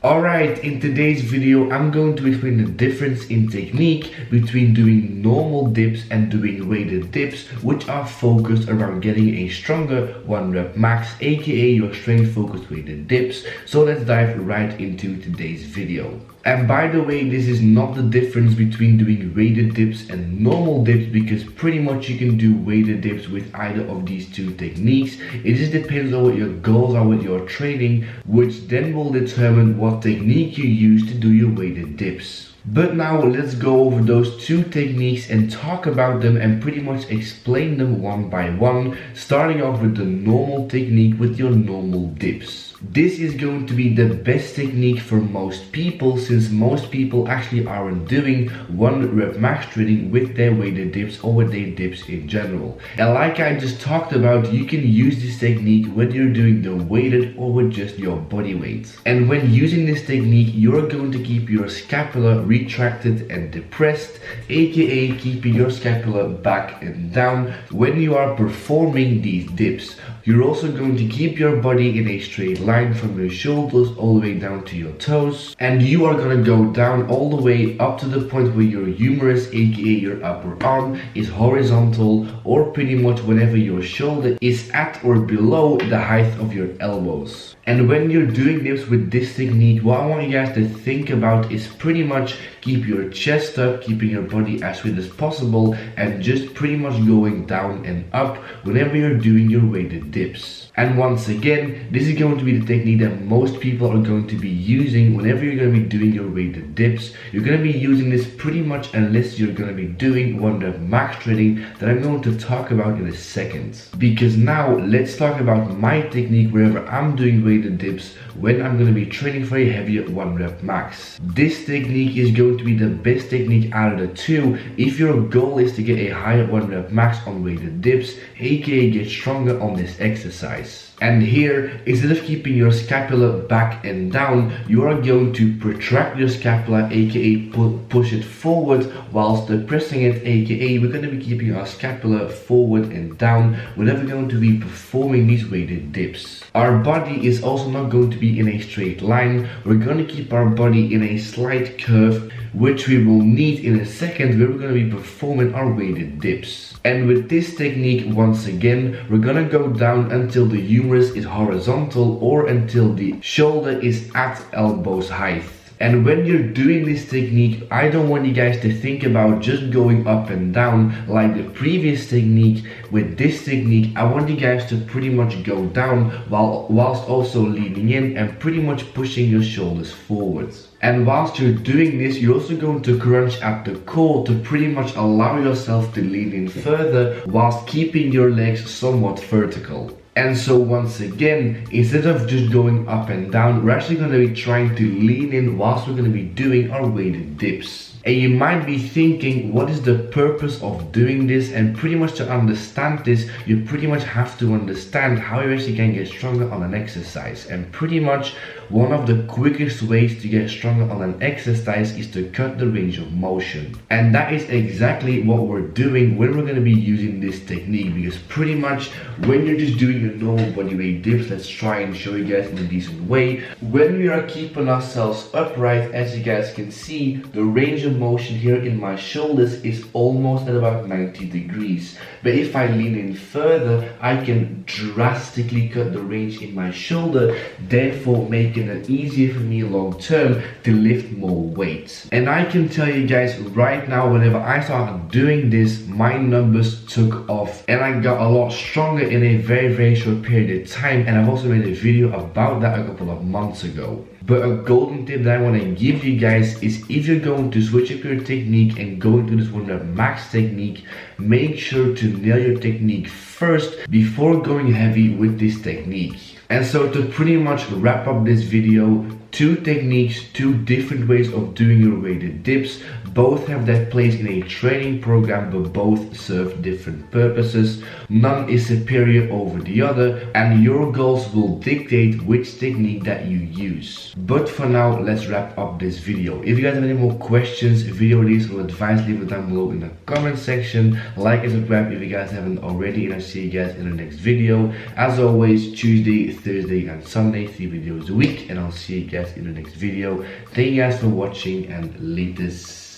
Alright, in today's video I'm going to explain the difference in technique between doing normal dips and doing weighted dips, which are focused around getting a stronger 1 rep max, aka your strength focused weighted dips. So let's dive right into today's video. And by the way, this is not the difference between doing weighted dips and normal dips, because pretty much you can do weighted dips with either of these two techniques. It just depends on what your goals are with your training, which then will determine what technique you use to do your weighted dips. But now let's go over those two techniques and talk about them and pretty much explain them one by one, starting off with the normal technique with your normal dips. This is going to be the best technique for most people, since most people actually aren't doing 1 rep max training with their weighted dips or with their dips in general. And like I just talked about, you can use this technique whether you're doing the weighted or with just your body weight. And when using this technique, you're going to keep your scapula retracted and depressed, aka keeping your scapula back and down when you are performing these dips. You're also going to keep your body in a straight line from your shoulders all the way down to your toes, and you are going to go down all the way up to the point where your humerus, aka your upper arm, is horizontal, or pretty much whenever your shoulder is at or below the height of your elbows. And when you're doing this with this technique, what I want you guys to think about is pretty much keep your chest up, keeping your body as straight as possible, and just pretty much going down and up whenever you're doing your weighted dips. And once again, this is going to be the technique that most people are going to be using whenever you're going to be doing your weighted dips. You're going to be using this pretty much unless you're going to be doing 1 rep max training that I'm going to talk about in a second. Because now let's talk about my technique wherever I'm doing weighted dips when I'm going to be training for a heavier 1 rep max. This technique is going to be the best technique out of the two if your goal is to get a higher 1 rep max on weighted dips, aka get stronger on this exercise. And here, instead of keeping your scapula back and down, you are going to protract your scapula, aka push it forward, whilst depressing it, aka we're going to be keeping our scapula forward and down whenever we're going to be performing these weighted dips. Our body is also not going to be in a straight line. We're going to keep our body in a slight curve, which we will need in a second where we're going to be performing our weighted dips. And with this technique, once again, we're going to go down until the humerus is horizontal or until the shoulder is at elbows height. And when you're doing this technique, I don't want you guys to think about just going up and down like the previous technique. With this technique, I want you guys to pretty much go down whilst also leaning in and pretty much pushing your shoulders forwards. And whilst you're doing this, you're also going to crunch at the core to pretty much allow yourself to lean in further whilst keeping your legs somewhat vertical. And so once again, instead of just going up and down, we're actually going to be trying to lean in whilst we're going to be doing our weighted dips. And you might be thinking, what is the purpose of doing this? And pretty much to understand this, you pretty much have to understand how you actually can get stronger on an exercise. And pretty much one of the quickest ways to get stronger on an exercise is to cut the range of motion. And that is exactly what we're doing when we're going to be using this technique, because pretty much when you're just doing your normal body weight dips, let's try and show you guys in a decent way. When we are keeping ourselves upright, as you guys can see, the range of motion here in my shoulders is almost at about 90 degrees. But if I lean in further, I can drastically cut the range in my shoulder, therefore making it easier for me long term to lift more weight. And I can tell you guys right now, whenever I started doing this, my numbers took off and I got a lot stronger in a very short period of time. And I've also made a video about that a couple of months ago. But a golden tip that I want to give you guys is, if you're going to switch up your technique and go into this 1 rep max technique, make sure to nail your technique first before going heavy with this technique. And so to pretty much wrap up this video, 2 techniques, 2 different ways of doing your weighted dips. Both have their place in a training program, but both serve different purposes. None is superior over the other, and your goals will dictate which technique that you use. But for now, let's wrap up this video. If you guys have any more questions, video ideas, or advice, leave it down below in the comment section. Like and subscribe if you guys haven't already, and I'll see you guys in the next video. As always, Tuesday, Thursday and Sunday, 3 videos a week, and I'll see you guys in the next video. Thank you guys for watching, and latest.